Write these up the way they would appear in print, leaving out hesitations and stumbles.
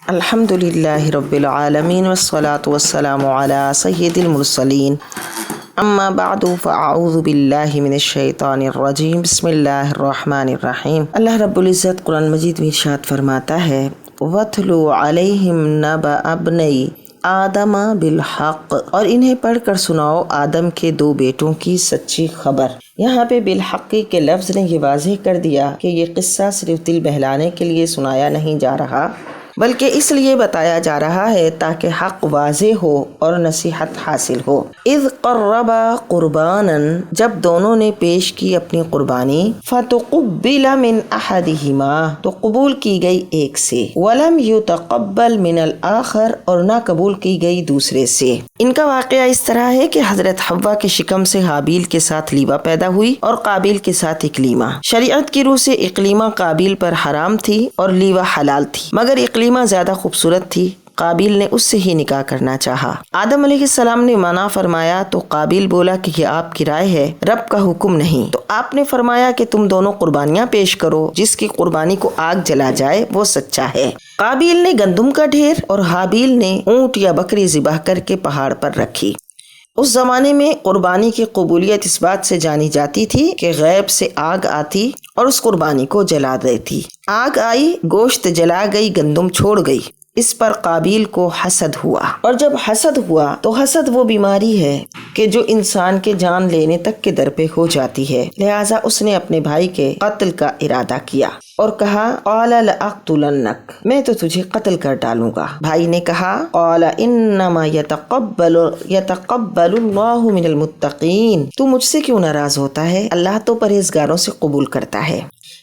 الحمدللہ رب العالمین والصلاة والسلام علی سید المرسلین اما بعد فاعوذ باللہ من الشیطان الرجیم بسم اللہ الرحمن الرحیم۔ اللہ رب العزت قرآن مجید میں ارشاد فرماتا ہے وَاتْلُ عَلَيْهِمْ نَبَأَ ابْنَيْ آدم بالحق، اور انہیں پڑھ کر سناؤ آدم کے دو بیٹوں کی سچی خبر۔ یہاں پہ بالحقی کے لفظ نے یہ واضح کر دیا کہ یہ قصہ صرف دل بہلانے کے لیے سنایا نہیں جا رہا، بلکہ اس لیے بتایا جا رہا ہے تاکہ حق واضح ہو اور نصیحت حاصل ہو۔ اذ قربا قربانا، جب دونوں نے پیش کی اپنی قربانی، فتقبل من احدہما، تو قبول کی گئی ایک سے، ولم یتقبل من الاخر، اور نہ قبول کی گئی دوسرے سے۔ ان کا واقعہ اس طرح ہے کہ حضرت حوا کے شکم سے حابیل کے ساتھ لیوا پیدا ہوئی اور قابیل کے ساتھ اکلیما۔ شریعت کی روح سے اکلیما قابیل پر حرام تھی اور لیوا حلال تھی، مگر اکلیما زیادہ خوبصورت تھی، قابیل نے اس سے ہی نکاح کرنا چاہا۔ آدم علیہ السلام نے منع فرمایا تو قابیل بولا کہ یہ آپ کی رائے ہے، رب کا حکم نہیں۔ تو آپ نے فرمایا کہ تم دونوں قربانیاں پیش کرو، جس کی قربانی کو آگ جلا جائے وہ سچا ہے۔ قابیل نے گندم کا ڈھیر اور حابیل نے اونٹ یا بکری ذبح کر کے پہاڑ پر رکھی۔ اس زمانے میں قربانی کی قبولیت اس بات سے جانی جاتی تھی کہ غیب سے آگ آتی اور اس قربانی کو جلا دیتی۔ آگ آئی، گوشت جلا گئی، گندم چھوڑ گئی۔ اس پر قابیل کو حسد ہوا، اور جب حسد ہوا تو حسد وہ بیماری ہے کہ جو انسان کے جان لینے تک کے در پہ ہو جاتی ہے، لہٰذا اس نے اپنے بھائی کے قتل کا ارادہ کیا اور کہا قال لأقتلنک، میں تو تجھے قتل کر ڈالوں گا۔ بھائی نے کہا قال انما يتقبل اللہ من المتقین، تو مجھ سے کیوں ناراض ہوتا ہے؟ اللہ تو پرہیزگاروں سے قبول کرتا ہے۔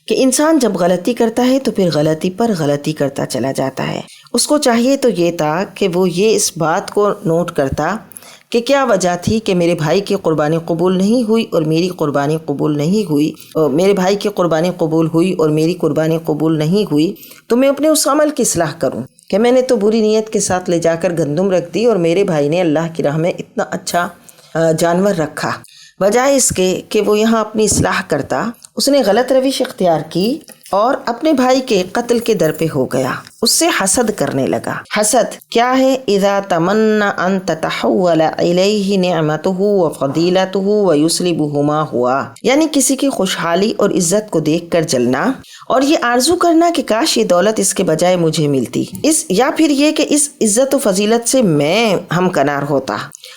کہ انسان جب غلطی کرتا ہے تو پھر غلطی پر غلطی کرتا چلا جاتا ہے۔ اس کو چاہیے تو یہ تھا کہ وہ یہ اس بات کو نوٹ کرتا کہ کیا وجہ تھی کہ میرے بھائی کی قربانی قبول نہیں ہوئی اور میری قربانی قبول نہیں ہوئی، اور میرے بھائی کی قربانی قبول ہوئی اور میری قربانی قبول نہیں ہوئی، تو میں اپنے اس عمل کی اصلاح کروں کہ میں نے تو بری نیت کے ساتھ لے جا کر گندم رکھ دی اور میرے بھائی نے اللہ کی راہ میں اتنا اچھا جانور رکھا۔ بجائے اس کے کہ وہ یہاں اپنی اصلاح کرتا، اس نے غلط روش اختیار کی اور اپنے بھائی کے قتل کے در پہ ہو گیا، اس سے حسد کرنے لگا۔ حسد کیا ہے؟ اذا تمنا ان تتحول الیہ نعمتہ وفضیلتہ ویسلبہ ما ہوا، یعنی کسی کی خوشحالی اور عزت کو دیکھ کر جلنا اور یہ آرزو کرنا کہ کاش یہ دولت اس کے بجائے مجھے ملتی، یا پھر یہ کہ اس عزت و فضیلت سے میں ہمکنار ہوتا،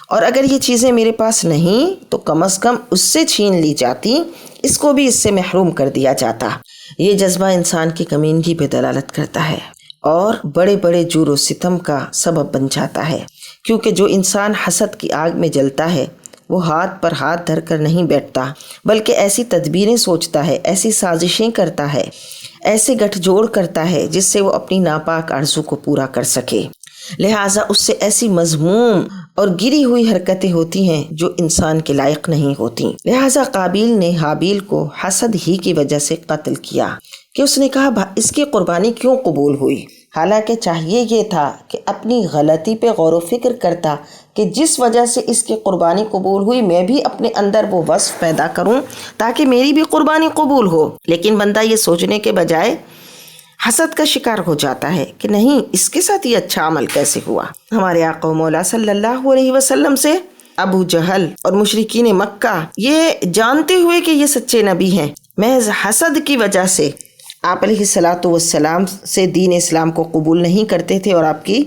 اور اگر یہ چیزیں میرے پاس نہیں تو کم از کم اس سے چھین لی جاتی، اس کو بھی اس سے محروم کر دیا جاتا۔ یہ جذبہ انسان کی کمینگی پہ دلالت کرتا ہے اور بڑے بڑے جور و ستم کا سبب بن جاتا ہے، کیونکہ جو انسان حسد کی آگ میں جلتا ہے وہ ہاتھ پر ہاتھ دھر کر نہیں بیٹھتا، بلکہ ایسی تدبیریں سوچتا ہے، ایسی سازشیں کرتا ہے، ایسے گٹھ جوڑ کرتا ہے جس سے وہ اپنی ناپاک آرزو کو پورا کر سکے۔ لہٰذا اس سے ایسی مذموم اور گری ہوئی حرکتیں ہوتی ہیں جو انسان کے لائق نہیں ہوتی۔ لہٰذا قابیل نے حابیل کو حسد ہی کی وجہ سے قتل کیا کہ اس نے کہا اس کی قربانی کیوں قبول ہوئی، حالانکہ چاہیے یہ تھا کہ اپنی غلطی پہ غور و فکر کرتا کہ جس وجہ سے اس کی قربانی قبول ہوئی میں بھی اپنے اندر وہ وصف پیدا کروں تاکہ میری بھی قربانی قبول ہو۔ لیکن بندہ یہ سوچنے کے بجائے حسد کا شکار ہو جاتا ہے کہ نہیں، اس کے ساتھ یہ اچھا عمل کیسے ہوا۔ ہمارے آقا و مولا صلی اللہ علیہ وسلم سے ابو جہل اور مشرکین مکہ یہ جانتے ہوئے کہ یہ سچے نبی ہیں، محض حسد کی وجہ سے آپ علیہ الصلاۃ والسلام سے دین اسلام کو قبول نہیں کرتے تھے اور آپ کی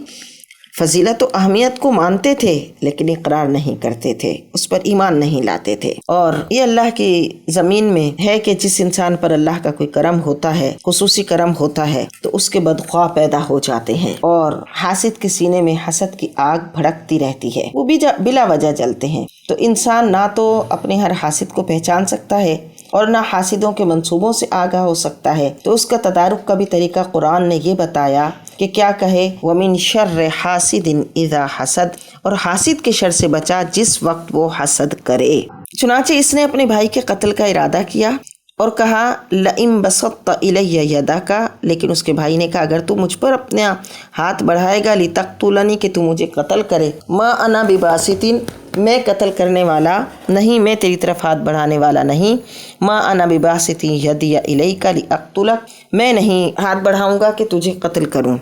فضیلت و اہمیت کو مانتے تھے، لیکن اقرار نہیں کرتے تھے، اس پر ایمان نہیں لاتے تھے۔ اور یہ اللہ کی زمین میں ہے کہ جس انسان پر اللہ کا کوئی کرم ہوتا ہے، خصوصی کرم ہوتا ہے، تو اس کے بدخواہ پیدا ہو جاتے ہیں اور حاسد کے سینے میں حسد کی آگ بھڑکتی رہتی ہے، وہ بھی بلا وجہ جلتے ہیں۔ تو انسان نہ تو اپنے ہر حاسد کو پہچان سکتا ہے اور نہ حاسدوں کے منصوبوں سے آگاہ ہو سکتا ہے، تو اس کا تدارک کا بھی طریقہ قرآن نے یہ بتایا کہ کیا کہے وَمِن شَرِّ حَاسِدٍ إِذَا حَسَد، اور حاسد کے شر سے بچا جس وقت وہ حسد کرے۔ چنانچہ اس نے اپنے بھائی کے قتل کا ارادہ کیا اور کہا لَئِن بَسَطتَ إِلَيَّ يَدَكَ، لیکن اس کے بھائی نے کہا اگر تو مجھ پر اپنا ہاتھ بڑھائے گا لِتَقْتُلَنِي، کہ تو مجھے قتل کرے، مَا أَنَا بِبَاسِطٍ، میں قتل کرنے والا نہیں، میں تیری طرف ہاتھ بڑھانے والا نہیں، مَا أَنَا بِبَاسِطٍ يَدِيَ إِلَيْكَ لِأَقْتُلَكَ، میں نہیں ہاتھ بڑھاؤں گا کہ تجھے قتل کروں۔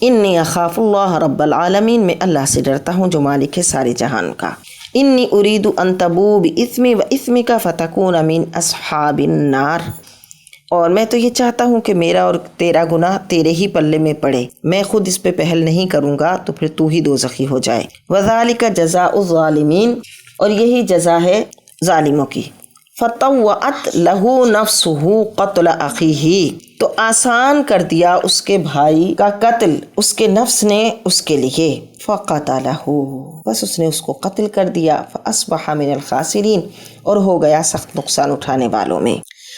انی اخاف اللہ رب العالمین، میں اللہ سے ڈرتا ہوں جو مالک ہے سارے جہان کا۔ انی ارید ان تبوء باسمی و اسمک فتکون من اصحاب النار، اور میں تو یہ چاہتا ہوں کہ میرا اور تیرا گناہ تیرے ہی پلے میں پڑے، میں خود اس پہ پہل نہیں کروں گا تو پھر تو ہی دوزخی ہو جائے۔ وذالک جزاء الظالمین، اور یہی جزا ہے ظالموں کی۔ فطوعت لہ نفسہ قتل اخیہ، تو آسان کر دیا اس کے بھائی کا قتل اس کے نفس نے اس کے لیے۔ فقتلہ، بس اس نے اس کو قتل کر دیا۔ فاصبح من الخاسرین، اور ہو گیا سخت نقصان اٹھانے والوں میں۔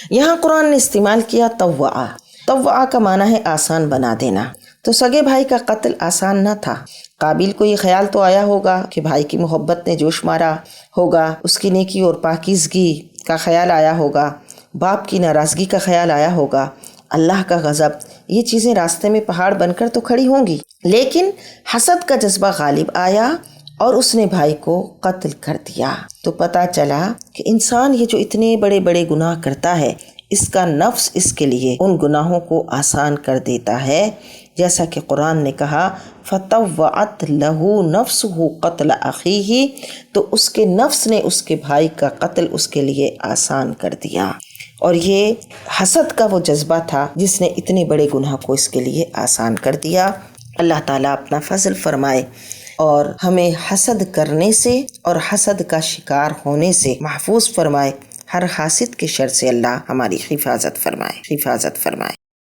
یہاں قرآن نے استعمال کیا طوعا۔ طوعا کا معنی ہے آسان بنا دینا۔ تو سگے بھائی کا قتل آسان نہ تھا۔ قابیل کو یہ خیال تو آیا ہوگا کہ بھائی کی محبت نے جوش مارا ہوگا، اس کی نیکی اور پاکیزگی کا خیال آیا ہوگا، باپ کی ناراضگی کا خیال آیا ہوگا، اللہ کا غضب، یہ چیزیں راستے میں پہاڑ بن کر تو کھڑی ہوں گی، لیکن حسد کا جذبہ غالب آیا اور اس نے بھائی کو قتل کر دیا۔ تو پتہ چلا کہ انسان یہ جو اتنے بڑے بڑے گناہ کرتا ہے، اس کا نفس اس کے لیے ان گناہوں کو آسان کر دیتا ہے، جیسا کہ قرآن نے کہا فطوعت لہ نفسہ قتل اخیہ، تو اس کے نفس نے اس کے بھائی کا قتل اس کے لیے آسان کر دیا۔ اور یہ حسد کا وہ جذبہ تھا جس نے اتنے بڑے گناہ کو اس کے لیے آسان کر دیا۔ اللہ تعالیٰ اپنا فضل فرمائے اور ہمیں حسد کرنے سے اور حسد کا شکار ہونے سے محفوظ فرمائے، ہر حاسد کے شر سے اللہ ہماری حفاظت فرمائے۔